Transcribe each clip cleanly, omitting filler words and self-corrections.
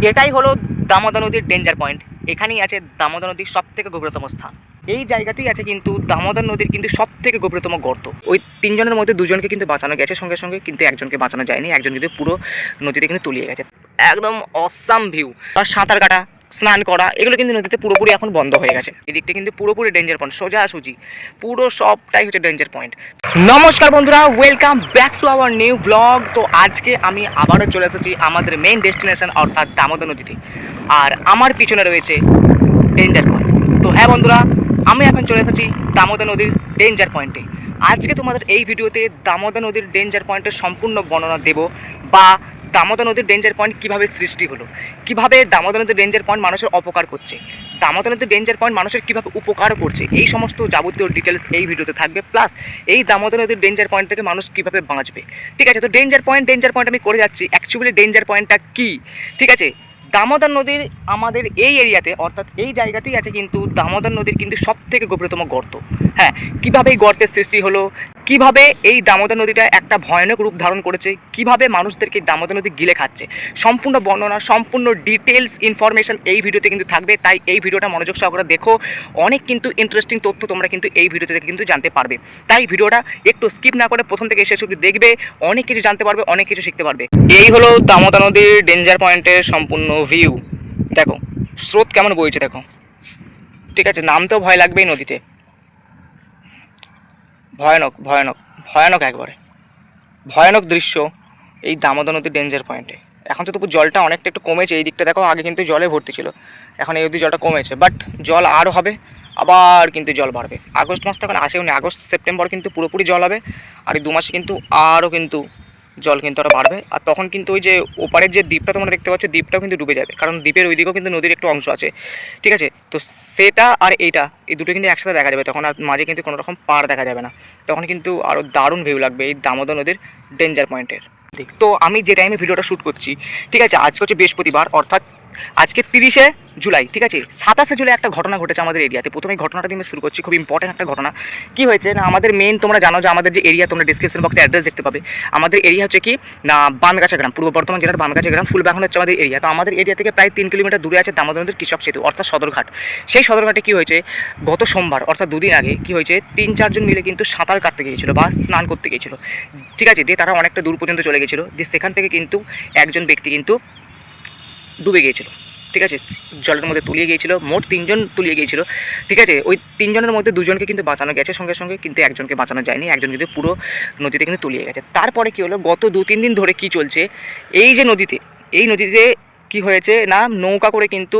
এটাই হলো দামোদর নদীর ডেঞ্জার পয়েন্ট। এখানেই আছে দামোদর নদীর সবথেকে গভীরতম স্থান। এই জায়গাতেই আছে কিন্তু দামোদর নদীর কিন্তু সবথেকে গভীরতম গর্ত। ওই তিনজনের মধ্যে দুজনকে কিন্তু বাঁচানো গেছে সঙ্গে সঙ্গে, কিন্তু একজনকে বাঁচানো যায়নি, একজন কিন্তু পুরো নদীতে কিন্তু তলিয়ে গেছে। একদম অসাম ভিউ। আর সাঁতার কাটা, স্নান করা এগুলো কিন্তু নদীতে পুরোপুরি এখন বন্ধ হয়ে গেছে। এদিকটা কিন্তু পুরোপুরি ডেঞ্জার পয়েন্ট, সোজাসুজি পুরো সবটাই হচ্ছে ডেঞ্জার পয়েন্ট। নমস্কার বন্ধুরা, welcome back to our new blog. তো আজকে আমি আবারও চলে এসেছি আমাদের মেইন ডেস্টিনেশন অর্থাৎ দামোদর নদীতে। আর আমার পিছনে রয়েছে ডেঞ্জার পয়েন্ট। তো হ্যাঁ বন্ধুরা, আমি এখন চলে এসেছি দামোদর নদীর ডেঞ্জার পয়েন্টে। আজকে তোমাদের এই ভিডিওতে দামোদর নদীর ডেঞ্জার পয়েন্টের সম্পূর্ণ বর্ণনা দেব, বা দামোদর নদীর ডেঞ্জার পয়েন্ট কীভাবে সৃষ্টি হলো, কীভাবে দামোদর নদীর ডেঞ্জার পয়েন্ট মানুষের অপকার করছে, দামোদর নদীর ডেঞ্জার পয়েন্ট মানুষের কীভাবে উপকার করছে, এই সমস্ত যাবতীয় ডিটেলস এই ভিডিওতে থাকবে। প্লাস এই দামোদর নদীর ডেঞ্জার পয়েন্ট থেকে মানুষ কীভাবে বাঁচবে। ঠিক আছে, তো ডেঞ্জার পয়েন্ট আমি করে যাচ্ছি। অ্যাকচুয়ালি ডেঞ্জার পয়েন্টটা কী, ঠিক আছে। দামোদর নদীর আমাদের এই এরিয়াতে অর্থাৎ এই জায়গাতেই আছে কিন্তু দামোদর নদীর কিন্তু সবথেকে গভীরতম গর্ত। হ্যাঁ, কীভাবে এই গর্তের সৃষ্টি হলো, কিভাবে এই দামোদর নদীটা একটা ভয়ানক রূপ ধারণ করেছে, কিভাবে মানুষদেরকে দামোদর নদী গিলে খাচ্ছে, সম্পূর্ণ বর্ণনা, সম্পূর্ণ ডিটেলস ইনফরমেশন এই ভিডিওতে কিন্তু থাকবে। তাই এই ভিডিওটা মনোযোগ সহকারে দেখো। অনেক কিন্তু ইন্টারেস্টিং তথ্য তোমরা কিন্তু এই ভিডিওতে থেকে কিন্তু জানতে পারবে। তাই ভিডিওটা একটু স্কিপ না করে প্রথম থেকে শেষ অবধি দেখবে, অনেক কিছু জানতে পারবে, অনেক কিছু শিখতে পারবে। এই হলো দামোদর নদীর ডেঞ্জার পয়েন্টের সম্পূর্ণ ভিউ। দেখো স্রোত কেমন বইছে, দেখো। ঠিক আছে, নামতেও ভয় লাগবে এই নদীতে। ভয়ানক ভয়ানক ভয়ানক, একবারে ভয়ানক দৃশ্য এই দামোদর নদীর ডেঞ্জার পয়েন্টে। এখন তো তবু জলটা অনেকটা একটু কমেছে। এই দিকটা দেখো, আগে কিন্তু জলে ভর্তি ছিল, এখন এই অবধি জলটা কমেছে, বাট জল আরও হবে, আবার কিন্তু জল বাড়বে। আগস্ট মাস তো এখন আসেও নি, আগস্ট সেপ্টেম্বর কিন্তু পুরোপুরি জল হবে। আর এই 2 মাসে কিন্তু আরও কিন্তু জল কিন্তু আরও বাড়বে। আর তখন কিন্তু ওই যে ওপারের যে দ্বীপটা তোমরা দেখতে পাচ্ছ, দ্বীপটাও কিন্তু ডুবে যাবে, কারণ দ্বীপের ওই দিকেও কিন্তু নদীর একটু অংশ আছে। ঠিক আছে, তো সেটা আর এইটা, এই দুটো কিন্তু একসাথে দেখা যাবে তখন, আর মাঝে কিন্তু কোনো রকম পার দেখা যাবে না। তখন কিন্তু আরও দারুণ ভিউ লাগবে এই দামোদর নদীর ডেঞ্জার পয়েন্টের। তো আমি যে টাইমে ভিডিওটা শ্যুট করছি, ঠিক আছে, আজকে হচ্ছে বৃহস্পতিবার, অর্থাৎ আজকে 30শে জুলাই। ঠিক আছে, 27শে জুলাই একটা ঘটনা ঘটেছে আমাদের এরিয়াতে। প্রথমে ঘটনাটা দিয়ে শুরু করছি, খুব ইম্পর্টেন্ট একটা ঘটনা। কী হয়েছে না, আমাদের মেন, তোমরা জানো যে আমাদের যে এরিয়া, তোমরা ডিসক্রিপশন বক্সে অ্যাড্রেস দেখতে পাবে। আমাদের এরিয়া হচ্ছে কি না, বানগাছা গ্রাম, পূর্ব বর্ধমান জেলার বানগাছা গ্রাম, ফুলবাগান হচ্ছে আমাদের এরিয়া। তো আমাদের এরিয়া থেকে প্রায় 3 কিলোমিটার দূরে আছে দামোদর নদীর কৃষক সেতু অর্থাৎ সদরঘাট। সেই সদরঘাটে কী হয়েছে, গত সোমবার অর্থাৎ 2 দিন আগে কী হয়েছে, 3-4 জন মিলে কিন্তু সাঁতার কাটতে গিয়েছিলো বা স্নান করতে গিয়েছিলো। ঠিক আছে, দিয়ে তারা অনেকটা দূর পর্যন্ত চলে গেছিলো, দিয়ে সেখান থেকে কিন্তু একজন ব্যক্তি কিন্তু ডুবে গিয়েছিল। ঠিক আছে, জলের মধ্যে তলিয়ে গিয়েছিল। মোট 3 জন তলিয়ে গিয়েছিল। ঠিক আছে, ওই 3 জনের মধ্যে 2জনকে কিন্তু বাঁচানো গেছে সঙ্গে সঙ্গে, কিন্তু একজনকে বাঁচানো যায়নি, একজন কিন্তু পুরো নদীতে কিন্তু তলিয়ে গেছে। তারপরে কী হলো, গত 2-3 দিন ধরে কি চলছে, এই যে নদীতে, এই নদীতে কি হয়েছে না, নৌকা করে কিন্তু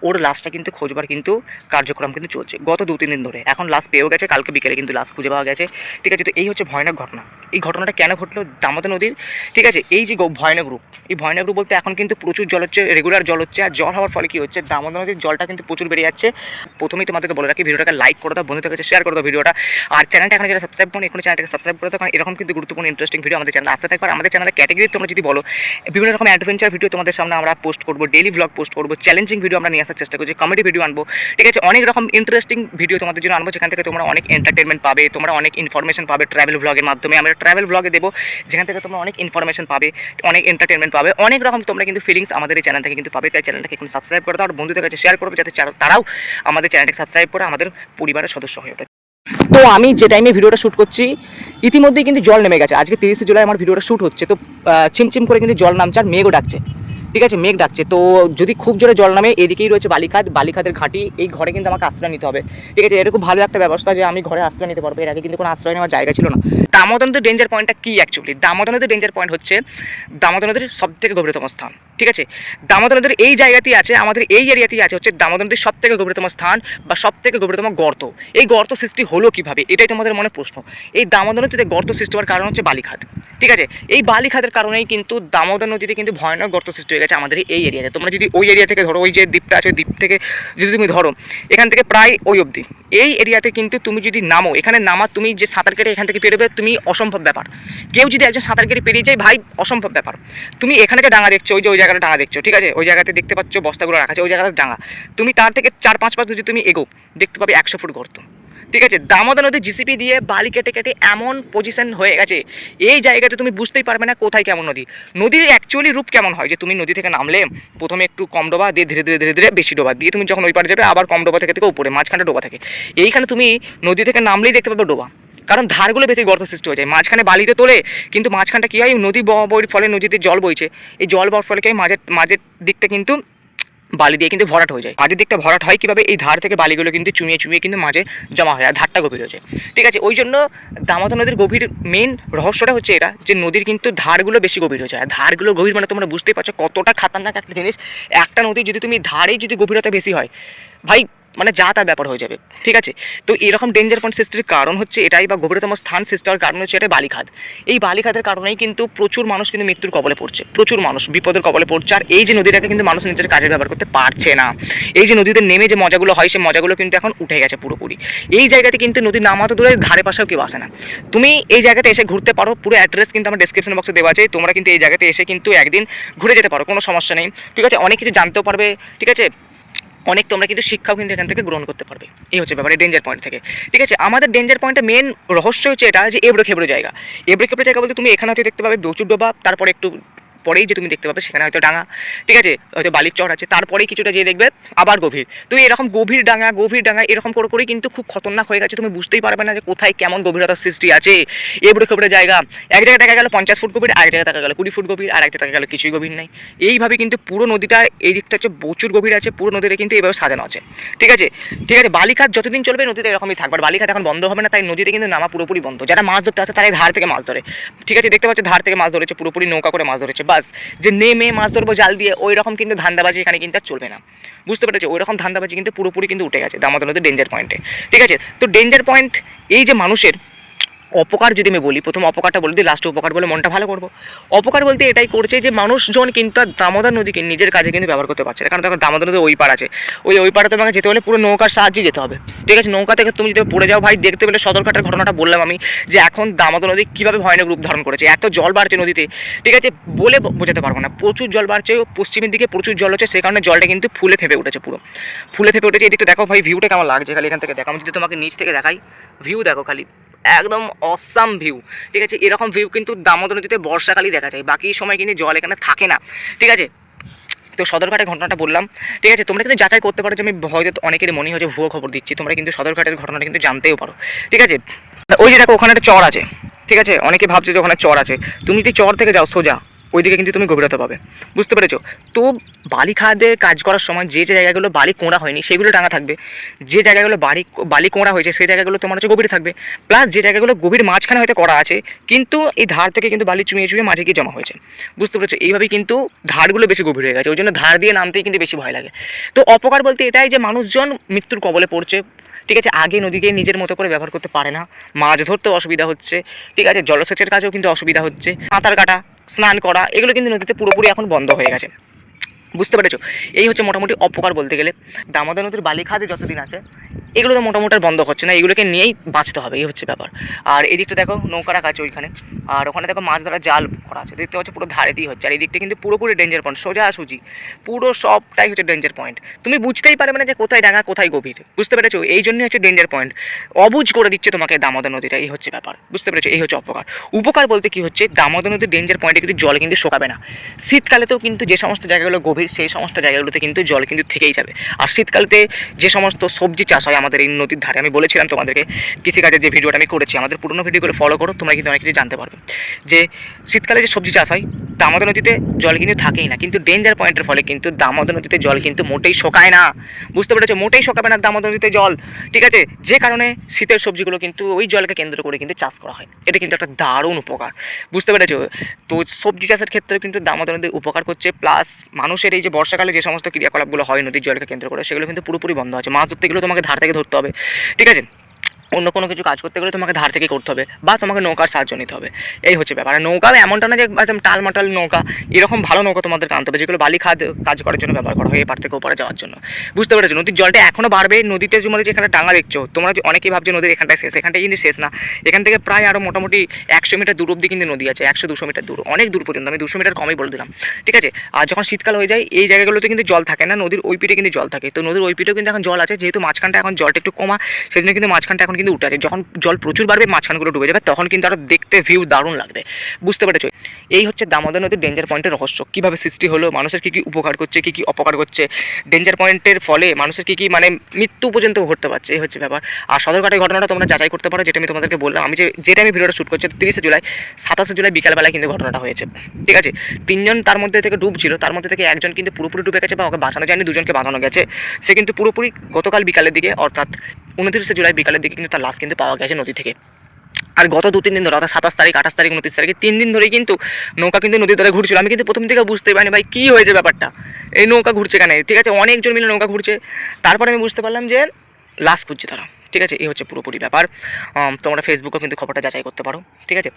ওর লাশটা কিন্তু খোঁজবার কিন্তু কার্যক্রম কিন্তু চলছে গত 2-3 দিন ধরে। এখন লাশ পেয়েও গেছে, কালকে বিকেলে কিন্তু লাশ খুঁজে পাওয়া গেছে। ঠিক আছে, তো এই হচ্ছে ভয়ানক ঘটনা। এই ঘটনাটা কেন ঘটলো দামোদর নদীর, ঠিক আছে, এই যে ভয়ানক রূপ, এই ভয়ানক রূপ বলতে এখন কিন্তু প্রচুর জল হচ্ছে, রেগুলার জল হচ্ছে। আর জল হওয়ার ফলে কী হচ্ছে, দামোদর নদীর জলটা কিন্তু প্রচুর বেড়ে যাচ্ছে। প্রথমেই তোমাদেরকে বলে রাখি, ভিডিওটাকে লাইক করে দাও, বন্ধুদের কাছে শেয়ার করে দাও ভিডিওটা। আর চ্যানেলটা এখন যারা সাবস্ক্রাইব করো, এখন চ্যানেলটাকে সাবস্ক্রাইব করে দাও, কারণ এরকম কিন্তু গুরুত্বপূর্ণ ইন্টারেস্টিং ভিডিও আমাদের চ্যানেলে আসতে থাকবে। আমাদের চ্যানেলের ক্যাটাগরি তোমরা যদি বলো, বিভিন্ন রকম অ্যাডভেঞ্চার ভিডিও তোমাদের সামনে আমরা পোস্ট করবো, ডেইলি ব্লগ পোস্ট করবো, চ্যালেঞ্জিং ভিডিও আমরা নিয়ে আসার চেষ্টা করছি, কমেডি ভিডিও আনবো। ঠিক আছে, অনেক রকম ইন্টারেস্টিং ভিডিও তোমাদের জন্য আনবো, যেখান থেকে তোমরা অনেক এন্টারটেনমেন্ট পাবে, তোমরা অনেক ইনফরমেশন পাবে। ট্রাভেল ব্লগের মাধ্যমে আমরা ট্রাভেল ব্লগে দেবো, যেখান থেকে তোমরা অনেক ইনফরমেশন পাবে, অনেক এন্টারটেনমেন্ট পাবে, অনেক রকম তোমরা কিন্তু ফিলিংস আমাদের এই চ্যানেল থেকে কিন্তু পাবে। তাই চ্যানেলটাকে একটু সাবস্ক্রাইব করে দাও, আর বন্ধুদের কাছে শেয়ার করবে, যাতে তারাও আমাদের চ্যানেলটাকে সাবস্ক্রাইব করে আমাদের পরিবারের সদস্য হয়ে ওঠে। তো আমি যে টাইমে ভিডিওটা শ্যুট করছি, ইতিমধ্যেই কিন্তু জল নেমে গেছে। আজকে 30শে জুলাই আমার ভিডিওটা শ্যুট হচ্ছে, তো চিমচিম করে কিন্তু জল নামছে, আর মেঘও ডাকছে। ঠিক আছে, মেঘ ডাকছে। তো যদি খুব জোরে জল নামে, এদিকেই রয়েছে বালিখাত, বালিখাতের ঘাটি, এই ঘরে কিন্তু আমাকে আশ্রয় নিতে হবে। ঠিক আছে, এটা খুব ভালো একটা ব্যবস্থা যে আমি ঘরে আশ্রয় নিতে পারবো। এর আগে কিন্তু কোনো আশ্রয় নেওয়ার জায়গা ছিল না। দামোদর নদীর ডেঞ্জার পয়েন্টটা কী অ্যাকচুয়ালি, দামোদর নদীর ডেঞ্জার পয়েন্ট হচ্ছে দামোদর নদীর সবথেকে গভীরতম স্থান। ঠিক আছে, দামোদর নদীর এই জায়গাতেই আছে, আমাদের এই এরিয়াতেই আছে হচ্ছে দামোদর নদীর সবথেকে গভীরতম স্থান বা সবথেকে গভীরতম গর্ত। এই গর্ত সৃষ্টি হলো কীভাবে, এটাই তোমাদের মনে প্রশ্ন। এই দামোদর নদীতে গর্ত সৃষ্টি হওয়ার কারণ হচ্ছে বালিখাত। ঠিক আছে, এই বালিখাতের কারণেই কিন্তু দামোদর নদীতে কিন্তু ভয়ানক গর্ত সৃষ্টি হয়ে গেছে আমাদের এই এরিয়াতে। তোমরা যদি ওই এরিয়া থেকে ধরো, ওই যে দ্বীপটা আছে, ওই দ্বীপ থেকে যদি তুমি ধরো, এখান থেকে প্রায় ওই অবধি এই এরিয়াতে কিন্তু তুমি যদি নামো, এখানে নামা, তুমি যে সাঁতার কেটে এখান থেকে পেরোবে, তুমি অসম্ভব ব্যাপার। কেউ যদি একজন সাঁতার কেটে পেরিয়ে যায়, ভাই অসম্ভব ব্যাপার। তুমি এখানে যে ডাঙা দেখছো, ওই যে ওই জায়গাটা ডাঙা দেখছো, ঠিক আছে, ওই জায়গাতে দেখতে পাচ্ছ বস্তাগুলো রাখা আছে, ওই জায়গাটা ডাঙা। তুমি তার থেকে 4-5 পাশ যদি তুমি এগো, দেখতে পাবে 100 ফুট গর্ত। ঠিক আছে, দামোদর নদী জিসিপি দিয়ে বালি কেটে কেটে এমন পজিশন হয়ে গেছে, এই জায়গাতে তুমি বুঝতেই পারবে না কোথায় কেমন নদী। নদীর অ্যাকচুয়ালি রূপ কেমন হয়, যে তুমি নদী থেকে নামলে প্রথমে একটু কম ডোবা দিয়ে ধীরে ধীরে ধীরে ধীরে বেশি ডোবা দিয়ে তুমি যখন ওই পারে যাবে আবার কম ডোবা থেকে থেকে উপরে মাঝখানটা ডোবা থাকে। এইখানে তুমি নদী থেকে নামলেই দেখতে পাবে ডোবা, কারণ ধারগুলো বেশি গর্ত সৃষ্টি হয়ে যায়, মাঝখানে বালিতে তোলে, কিন্তু মাঝখানটা কী হয়, নদী বইয়ের ফলে নদীতে জল বইছে, এই জল বওয়ার ফলে কি হয়, মাঝের দিকটা কিন্তু বালি দিয়ে কিন্তু ভরাট হয়ে যায়। মাঝের দিকটা ভরাট হয় কীভাবে, এই ধার থেকে বালিগুলো কিন্তু চুমিয়ে চুমিয়ে কিন্তু মাঝে জমা হয় আর ধারটা গভীর হয়েছে। ঠিক আছে, ওই জন্য দামোদর নদীর গভীর মেন রহস্যটা হচ্ছে এটা, যে নদীর কিন্তু ধারগুলো বেশি গভীর হয়েছে। আর ধারগুলো গভীর মানে তোমরা বুঝতেই পারছো কতটা খাতারনাক একটা জিনিস। একটা নদী যদি তুমি ধারেই যদি গভীরতা বেশি হয়, ভাই মানে যা তার ব্যাপার হয়ে যাবে। ঠিক আছে, তো এরকম ডেঞ্জার পয়েন্ট সৃষ্টির কারণ হচ্ছে এটাই, বা গভীরতম স্থান সৃষ্টি হওয়ার কারণ হচ্ছে এটা বালিখাদ। এই বালিখাদের কারণেই কিন্তু প্রচুর মানুষ কিন্তু মৃত্যুর কবলে পড়ছে, প্রচুর মানুষ বিপদের কবলে পড়ছে। আর এই যে নদীটাকে কিন্তু মানুষ নিজের কাজে ব্যবহার করতে পারছে না, এই যে নদীতে নেমে যে মজাগুলো হয় সেই মজাগুলো কিন্তু এখন উঠে গেছে পুরোপুরি। এই জায়গাতে কিন্তু নদীর নামা তো দূরে, ধারে পাশেও কেউ আসে না। তুমি এই জায়গাতে এসে ঘুরতে পারো, পুরো অ্যাড্রেস কিন্তু আমার ডেসক্রিপশন বক্সে দেওয়া আছে, তোমরা কিন্তু এই জায়গাতে এসে কিন্তু একদিন ঘুরে যেতে পারো, কোনো সমস্যা নেই। ঠিক আছে, অনেক কিছু জানতেও পারবে। ঠিক আছে, অনেক তোমরা কিন্তু শিক্ষাও কিন্তু এখান থেকে গ্রহণ করতে পারবে। এই হচ্ছে ব্যাপার এই ডেঞ্জার পয়েন্ট থেকে। ঠিক আছে, আমাদের ডেঞ্জার পয়েন্টের মেন রহস্য হচ্ছে এটা, যে এবড়ো খেবড়ো জায়গা। এবড়ো খেবড়ো জায়গা বলতে তুমি এখানে হয়তো দেখতে পাবে প্রচুর ডোবা, তারপরে একটু পরেই যে তুমি দেখতে পাবে সেখানে হয়তো ডাঙা, ঠিক আছে, হয়তো বালির চর আছে, তারপরেই কিছুটা যেয়ে দেখবে আবার গভীর। তো এরকম গভীর ডাঙা এরকম করে করেই কিন্তু খুব খতরনাক হয়ে গেছে, তুমি বুঝতেই পারবে না যে কোথায় কেমন গভীরতার সৃষ্টি আছে। এবড়ো খেবড়ো জায়গা, এক জায়গায় দেখা গেল 50 ফুট গভীর, আরেক জায়গায় দেখা গেল 20 ফুট গভীর, আর এক জায়গায় দেখা গেল কিছুই গভীর নেই। এইভাবে কিন্তু পুরো নদীটা এই দিকটা হচ্ছে প্রচুর গভীর আছে, পুরো নদীটা কিন্তু এইভাবে সাজানো আছে। ঠিক আছে, ঠিক আছে, বালিখাত যতদিন চলবে নদীতে এরকমই থাকবে, আর বালিখাত এখন বন্ধ হবে না, তাই নদীতে কিন্তু নামা পুরোপুরি বন্ধ। যারা মাছ ধরতে আসে তারা ধার থেকে মাছ ধরে। ঠিক আছে, দেখতে পাচ্ছ ধার থেকে মাছ ধরেছে, পুরোপুরি নৌকা করে মাছ ধরেছে, বাস যে নেমে মাছ ধরবো জাল দিয়ে ওই রকম কিন্তু ধান্দাবাজি এখানে কিন্তু আর চলবে না। বুঝতে পেরেছো, ওই রকম ধান্দাবাজি কিন্তু পুরোপুরি কিন্তু উঠে গেছে দামোদর নদীর ডেঞ্জার পয়েন্টে। ঠিক আছে, তো ডেঞ্জার পয়েন্ট এই যে মানুষের অপকার যদি আমি বলি, প্রথম অপকারটা বলে দিই, লাস্টে উপকার বলে মনটা ভালো করবো। অপকার বলতে এটাই করছে যে মানুষজন কিন্তু আর দামোদর নদীকে নিজের কাজে কিন্তু ব্যবহার করতে পারছে না, কারণ দেখো দামোদর নদী ওই পার আছে, ওই পাড়ে তোমাকে যেতে হলে পুরো নৌকার সাহায্যে যেতে হবে। ঠিক আছে, নৌকা থেকে তুমি যদি পড়ে যাও, ভাই দেখতে পেলে সদরঘাটের ঘটনাটা বললাম আমি, যে এখন দামোদর নদী কীভাবে ভয়ানক রূপ ধারণ করেছে, এত জল বাড়ছে নদীতে। ঠিক আছে, বলে বোঝাতে পারবো না, প্রচুর জল বাড়ছে, পশ্চিমের দিকে প্রচুর জল হচ্ছে, সেই কারণে জলটা কিন্তু ফুলে ফেপে উঠেছে, পুরো ফুলে ফেপে উঠেছে। এদিকটা দেখো ভাই, ভিউটা কেমন লাগছে খালি এখান থেকে দেখো, আমি যদি তোমাকে নিচ থেকে দেখাই, ভিউ দেখো খালি, একদম অসাম ভিউ। ঠিক আছে, এরকম ভিউ কিন্তু দামোদর নদীতে বর্ষাকালই দেখা যায়, বাকি সময় কিন্তু জল এখানে থাকে না। ঠিক আছে, তো সদরঘাটের ঘটনাটা বললাম। ঠিক আছে, তোমরা কিন্তু যাচাই করতে পারো যে আমি হয়তো অনেকের মনে হয় যে ভুয়ো খবর দিচ্ছি, তোমরা কিন্তু সদরঘাটের ঘটনাটা কিন্তু জানতেও পারো। ঠিক আছে, ওই যে দেখো ওখানে একটা চর আছে। ঠিক আছে, অনেকে ভাবছে যে ওখানে চর আছে, তুমি যদি চর থেকে যাও সোজা ওইদিকে কিন্তু তুমি গভীরতা পাবে। বুঝতে পেরেছো, তো বালি খাদে কাজ করার সময় যে জায়গাগুলো বালি কোঁড়া হয়নি সেগুলো ডাঙা থাকবে, যে জায়গাগুলো বালি কোঁড়া হয়েছে সেই জায়গাগুলো তোমার হচ্ছে গভীর থাকবে, প্লাস যে জায়গাগুলো গভীর মাঝখানে হয়তো করা আছে কিন্তু এই ধার থেকে কিন্তু বালি চুমিয়ে চুমিয়ে মাঝে গিয়ে জমা হয়েছে। বুঝতে পেরেছো, এইভাবেই কিন্তু ধারগুলো বেশি গভীর হয়ে গেছে, ওই জন্য ধার দিয়ে নামতেই কিন্তু বেশি ভয় লাগে। তো অপকার বলতে এটাই যে মানুষজন মৃত্যুর কবলে পড়ছে। ঠিক আছে, আগে নদীকে নিজের মতো করে ব্যবহার করতে পারে না, মাছ ধরতেও অসুবিধা হচ্ছে। ঠিক আছে, জলসেচের কাজেও কিন্তু অসুবিধা হচ্ছে, সাঁতার কাটা, স্নান করা, এগুলো কিন্তু নদীতে পুরোপুরি এখন বন্ধ হয়ে গেছে। বুঝতে পেরেছো, এই হচ্ছে মোটামুটি অপকার বলতে গেলে। দামোদর নদীর বালিখাদে যতদিন আছে এগুলো তো মোটামুটি বন্ধ হচ্ছে না, এগুলোকে নিয়েই বাঁচতে হবে, এই হচ্ছে ব্যাপার। আর এই দিকটা দেখো নৌকা রাখা আছে ওইখানে, আর ওখানে দেখো মাছ ধরার জাল করা আছে, দেখতে পাচ্ছ পুরো ধারে দিয়ে হচ্ছে। আর এই দিকটা কিন্তু পুরোপুরি ডেঞ্জার পয়েন্ট, সোজাসুজি পুরো সবটাই হচ্ছে ডেঞ্জার পয়েন্ট, তুমি বুঝতেই পারবে না যে কোথায় ডাঙা কোথায় গভীর। বুঝতে পেরেছো, এই জন্যই হচ্ছে ডেঞ্জার পয়েন্ট, অবুঝ করে দিচ্ছে তোমাকে দামোদর নদীটা, এই হচ্ছে ব্যাপার। বুঝতে পেরেছো, এই হচ্ছে অপকার। উপকার বলতে কি হচ্ছে, দামোদর নদীর ডেঞ্জার পয়েন্টে কিন্তু জল কিন্তু শোকাবে না, শীতকালেতেও কিন্তু যে সমস্ত জায়গাগুলো গভীর সেই সমস্ত জায়গাগুলোতে কিন্তু জল কিন্তু থেকেই যাবে। আর শীতকালেতে যে সমস্ত সবজি চাষ হয় আমাদের এই নদীর ধারে, আমি বলেছিলাম তোমাদেরকে কৃষিকাজের যে ভিডিওটা আমি করেছি, আমাদের পুরনো ভিডিওগুলো ফলো করো, তোমরা কিন্তু অনেক কিছু জানতে পারবে। যে শীতকালে যে সবজি চাষ হয় দামোদর নদীতে জল কিন্তু থাকেই না, কিন্তু ডেঞ্জার পয়েন্টের ফলে কিন্তু দামোদর নদীতে জল কিন্তু মোটেই শোকায় না। বুঝতে পেরেছো, মোটেই শোকাবে না দামোদর নদীতে জল। ঠিক আছে, যে কারণে শীতের সবজিগুলো কিন্তু ওই জলকে কেন্দ্র করে কিন্তু চাষ করা হয়, এটা কিন্তু একটা দারুণ উপকার। বুঝতে পেরেছো, তো সবজি চাষের ক্ষেত্রে কিন্তু দামোদর নদী উপকার করছে, প্লাস মানুষের এই যে বর্ষাকালে যে সমস্ত ক্রিয়াকলাপগুলো হয় নদীর জলকে কেন্দ্র করে সেগুলো কিন্তু পুরোপুরি বন্ধ আছে। মাছ ধরতে গেলেও তোমাকে ধার থেকে ধরতে হবে। ঠিক আছে, অন্য কোনো কিছু কাজ করতে গেলে তোমাকে ধার থেকে করতে হবে, বা তোমাকে নৌকার সাহায্য নিতে হবে, এই হচ্ছে ব্যাপার। আর নৌকা এমনটা না যে একদম টালমাটাল নৌকা, এরকম ভালো নৌকা তোমাদের আনতে হবে যেগুলো বালি খাদ কাজ করার জন্য ব্যবহার করা হয়, এপার থেকে ওপারে যাওয়ার জন্য। বুঝতে পেরেছো, নদীর জলটা এখনও বাড়বে, নদীতে তোমরা যেখানে ডাঙা দেখছো, তোমরা অনেকেই ভাবছো নদীর এখানটায় শেষ, এখানটায় কিন্তু শেষ না, এখান থেকে প্রায় আরও মোটামুটি 100 মিটার দূর অব্দি কিন্তু নদী আছে, 100-200 মিটার দূর, অনেক দূর পর্যন্ত, আমি 200 মিটার কমই বলে দিলাম। ঠিক আছে, আর যখন শীতকাল হয়ে যায় এই জায়গাগুলোতে কিন্তু জল থাকে না, নদীর ওই পিঠে কিন্তু জল থাকে, তো নদীর ওই পিঠেও কিন্তু এখন জল আছে, যেহেতু মাঝখানটা এখন জলটা একটু কমা, সেই জন্য কিন্তু মাঝখানটা এখন এখন কিন্তু উঠে আছে। যখন জল প্রচুর বাড়বে মাঝখানগুলো ডুবে যাবে তখন কিন্তু আরও দেখতে ভিউ দারুণ লাগবে, বুঝতে পেরেছো? এই হচ্ছে দামোদর নদীর ডেঞ্জার পয়েন্টের রহস্য, কীভাবে সৃষ্টি হলো, মানুষের কী কী উপকার করছে, কী কী অপকার করছে, ডেঞ্জার পয়েন্টের ফলে মানুষের কী কী মানে মৃত্যু পর্যন্ত ঘটতে পারছে, এই হচ্ছে ব্যাপার। আর সদরঘাটের ঘটনাটা তোমরা যাচাই করতে পারো, যেটা আমি তোমাদেরকে বললাম। আমি যেটা আমি ভিডিওটা শ্যুট করছি 30 জুলাই, 27 জুলাই বিকালবেলায় কিন্তু ঘটনাটা হয়েছে, ঠিক আছে? 3 জন তার মধ্যে থেকে ডুবছিল, তার মধ্যে থেকে একজন কিন্তু পুরোপুরি ডুবে গেছে বা ওকে বাঁচানো যায়নি, 2জনকে বাঁচানো গেছে। সে কিন্তু পুরোপুরি গতকাল বিকালের দিকে অর্থাৎ 29 জুলাই বিকালের দিকে কিন্তু তার লাশ কিন্তু পাওয়া গেছে নদী থেকে। আর গত 2-3 দিন ধরে অর্থাৎ 27 তারিখ, 28 তারিখ, 29 তারিখে 3 দিন ধরেই কিন্তু নৌকা কিন্তু নদীর ধারে ঘুরছিল। আমি কিন্তু প্রথম থেকে বুঝতে পারিনি ভাই কী হয়েছে ব্যাপারটা, এই নৌকা ঘুরছে কেন, ঠিক আছে? অনেকজন মিলে নৌকা ঘুরছে, তারপরে আমি বুঝতে পারলাম যে লাশ খুঁজছে তারা, ঠিক আছে? এই হচ্ছে পুরোপুরি ব্যাপার। তোমরা ফেসবুকেও কিন্তু খবরটা যাচাই করতে পারো, ঠিক আছে?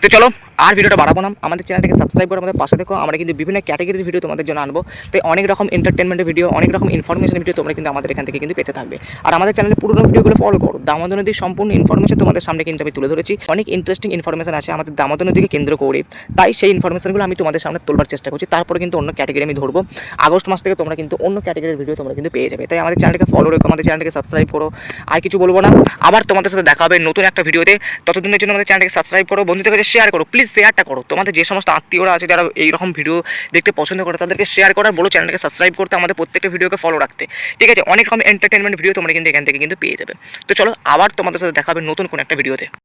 তো চলো আর ভিডিওটা বাড়াবো না, আমাদের চ্যানেলটাকে সাবস্ক্রাইব করে আমাদের পাশে দেখো। আমরা কিন্তু বিভিন্ন ক্যাটাগরির ভিডিও তোমাদের জন্য আনবো, তাই অনেক রকম এন্টারটেনমেন্টের ভিডিও, অনেক রকম ইনফরমেশন ভিডিও তোমরা কিন্তু আমাদের এখান থেকে কিন্তু পেতে থাকবে। আর আমাদের চ্যানেলের পুরোনো ভিডিওগুলো ফলো করো, দামোদর নদীর সম্পূর্ণ ইনফরমেশন তোমাদের সামনে কিন্তু আমি তুলে ধরেছি। অনেক ইন্টারেস্টিং ইনফরমেশন আছে আমাদের দামোদর নদীকে কেন্দ্র করে, তাই সেই ইনফরমেশনগুলো আমি তোমাদের সামনে তোলবার চেষ্টা করছি। তারপরে কিন্তু অন্য ক্যাটাগরি আমি ধরবো, আগস্ট মাস থেকে তোমরা কিন্তু অন্য ক্যাটাগরির ভিডিও তোমরা কিন্তু পেয়ে যাবে। তাই আমাদের চ্যানেলকে ফলো রেখো, আমাদের চ্যানেলকে সাবস্ক্রাইব করো। আর কিছু বলবো না, আবার তোমাদের সাথে দেখা হবে নতুন একটা ভিডিওতে। ততদিনের জন্য আমাদের চ্যানেলকে সাবস্ক্রাইব করো, বন্ধুদের কাছে শেয়ার করো, প্লিজ শেয়ারটা করো। তোমাদের যে সমস্ত আত্মীয়রা আছে যারা এইরকম ভিডিও দেখতে পছন্দ করে তাদেরকে শেয়ার করার, বলো চ্যানেলকে সাবস্ক্রাইব করতে, আমাদের প্রত্যেকটা ভিডিওকে ফলো রাখতে, ঠিক আছে? অনেক রকম এন্টারটেনমেন্ট ভিডিও তোমরা কিন্তু এখান থেকে কিন্তু পেয়ে যাবে। তো চলো আবার তোমাদের সাথে দেখা হবে নতুন কোনো একটা ভিডিওতে।